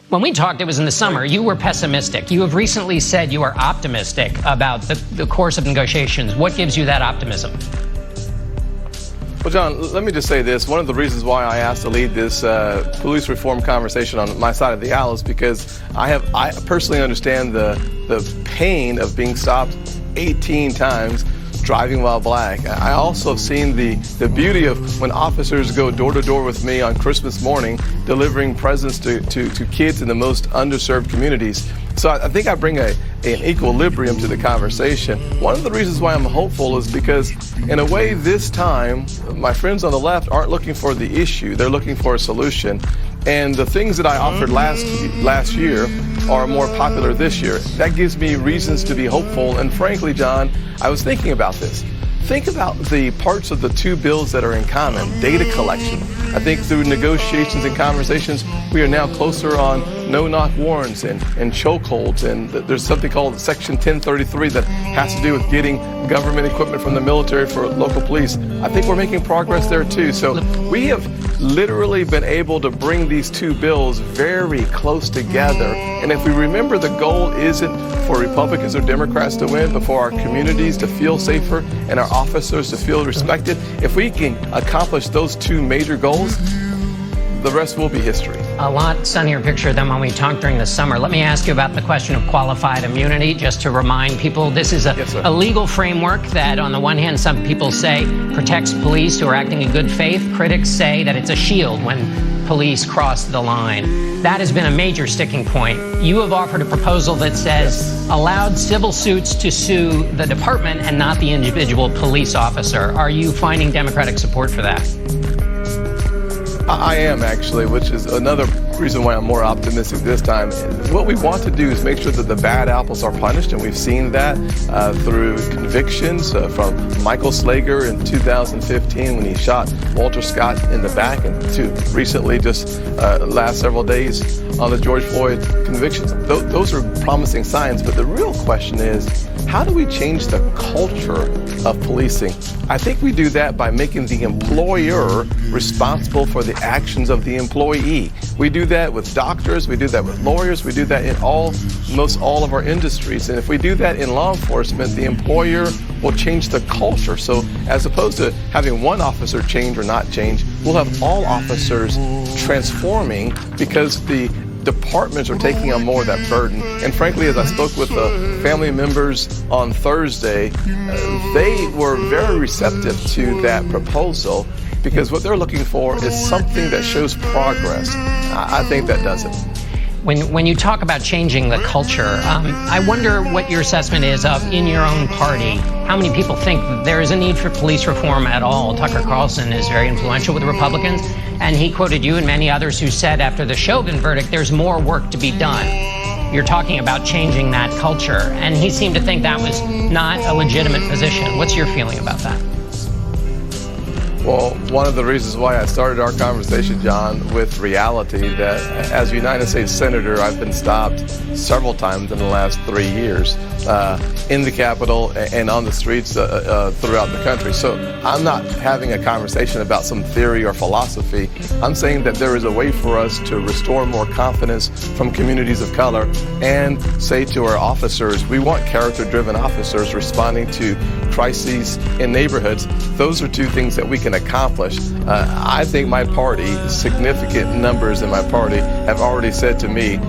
When we talked, it was in the summer. You were pessimistic. You have recently said you are optimistic about the course of negotiations. What gives you that optimism? Well, John, let me just say this. One of the reasons why I asked to lead this police reform conversation on my side of the aisle is because I personally understand the pain of being stopped 18 times driving while black. I also have seen the beauty of when officers go door to door with me on Christmas morning, delivering presents to kids in the most underserved communities. So I think I bring an equilibrium to the conversation. One of the reasons why I'm hopeful is because, in a way, this time, my friends on the left aren't looking for the issue. They're looking for a solution. And the things that I offered last year are more popular this year. That gives me reasons to be hopeful. And frankly, John, I was thinking about this. Think about the parts of the two bills that are in common. Data collection. I think through negotiations and conversations, we are now closer on no-knock warrants and chokeholds. And there's something called Section 1033 that has to do with getting government equipment from the military for local police. I think we're making progress there too. So we have literally been able to bring these two bills very close together. And if we remember, the goal isn't for Republicans or Democrats to win, but for our communities to feel safer and our officers to feel respected. If we can accomplish those two major goals, the rest will be history. A lot sunnier picture than when we talked during the summer. Let me ask you about the question of qualified immunity, just to remind people this is a legal framework that, on the one hand, some people say protects police who are acting in good faith. Critics say that it's a shield when police cross the line. That has been a major sticking point. You have offered a proposal that says allowed civil suits to sue the department and not the individual police officer. Are you finding Democratic support for that? I am, actually, which is another reason why I'm more optimistic this time. What we want to do is make sure that the bad apples are punished, and we've seen that through convictions from Michael Slager in 2015 when he shot Walter Scott in the back, and to recently, just last several days, on the George Floyd convictions. Those are promising signs, but the real question is, how do we change the culture of policing? I think we do that by making the employer responsible for the actions of the employee. We do that with doctors, we do that with lawyers, we do that in most all of our industries. And if we do that in law enforcement, the employer will change the culture. So as opposed to having one officer change or not change, we'll have all officers transforming because the departments are taking on more of that burden. And frankly, as I spoke with the family members on Thursday, they were very receptive to that proposal because what they're looking for is something that shows progress. I think that does it. When you talk about changing the culture, I wonder what your assessment is of, in your own party, how many people think there is a need for police reform at all? Tucker Carlson is very influential with the Republicans, and he quoted you and many others who said after the Chauvin verdict, there's more work to be done. You're talking about changing that culture, and he seemed to think that was not a legitimate position. What's your feeling about that? Well, one of the reasons why I started our conversation, John, with reality, that as a United States Senator, I've been stopped several times in the last 3 years in the Capitol and on the streets throughout the country. So I'm not having a conversation about some theory or philosophy. I'm saying that there is a way for us to restore more confidence from communities of color and say to our officers, we want character-driven officers responding to crises in neighborhoods. Those are two things that we can accomplish. I think my party, significant numbers in my party, have already said to me,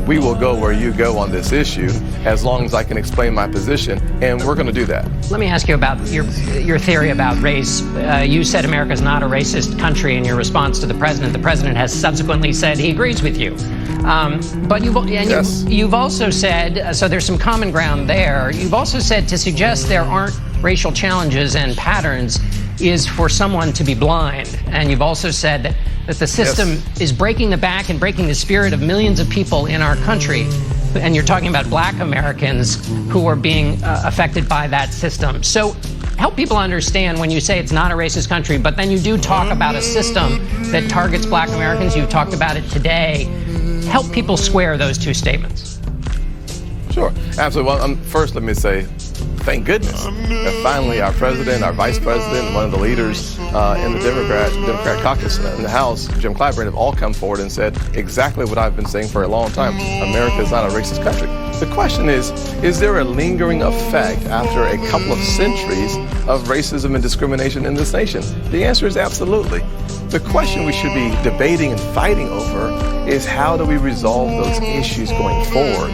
we will go where you go on this issue as long as I can explain my position, and we're going to do that. Let me ask you about your theory about race. You said America is not a racist country in your response to the president. The president has subsequently said he agrees with you. But you've also said, so there's some common ground there, you've also said to suggest there aren't racial challenges and patterns is for someone to be blind. And you've also said that the system is breaking the back and breaking the spirit of millions of people in our country. And you're talking about black Americans who are being affected by that system. So help people understand when you say it's not a racist country, but then you do talk about a system that targets black Americans. You've talked about it today. Help people square those two statements. Sure, absolutely. Well, first let me say, thank goodness that finally our president, our vice president, one of the leaders in the Democrat caucus in the House, Jim Clyburn, have all come forward and said exactly what I've been saying for a long time. America is not a racist country. The question is there a lingering effect after a couple of centuries of racism and discrimination in this nation? The answer is absolutely. The question we should be debating and fighting over is how do we resolve those issues going forward?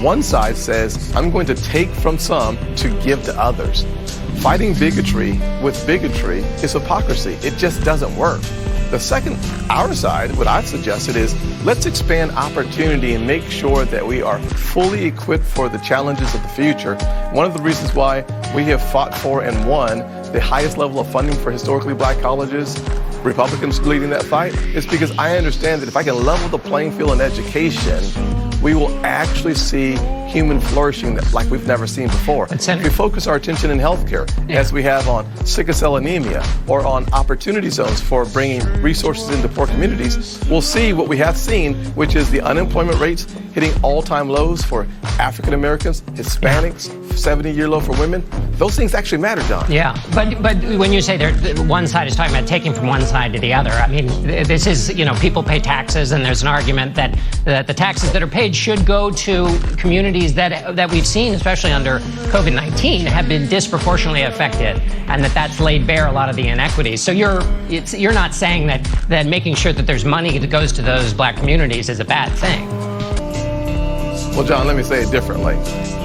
One side says, I'm going to take from some to give to others. Fighting bigotry with bigotry is hypocrisy. It just doesn't work. The second, our side, what I've suggested is let's expand opportunity and make sure that we are fully equipped for the challenges of the future. One of the reasons why we have fought for and won the highest level of funding for historically black colleges, Republicans leading that fight, is because I understand that if I can level the playing field in education, we will actually see human flourishing like we've never seen before. If we focus our attention in healthcare, as we have on sickle cell anemia or on opportunity zones for bringing resources into poor communities, we'll see what we have seen, which is the unemployment rates hitting all-time lows for African Americans, Hispanics, 70-year low for women. Those things actually matter, John. Yeah, but when you say one side is talking about taking from one side to the other, I mean, this is, people pay taxes, and there's an argument that the taxes that are paid should go to communities that we've seen, especially under COVID-19, have been disproportionately affected, and that's laid bare a lot of the inequities. So you're not saying that making sure that there's money that goes to those black communities is a bad thing. Well, John, let me say it differently.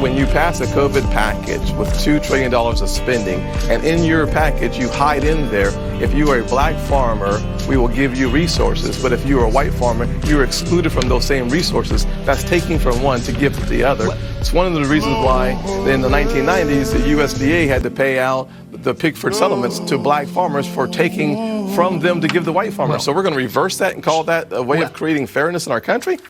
When you pass a COVID package with $2 trillion of spending, and in your package you hide in there, if you are a black farmer, we will give you resources. But if you are a white farmer, you're excluded from those same resources. That's taking from one to give to the other. It's one of the reasons why in the 1990s, the USDA had to pay out the Pickford settlements to black farmers for taking from them to give the white farmers. So we're going to reverse that and call that a way of creating fairness in our country?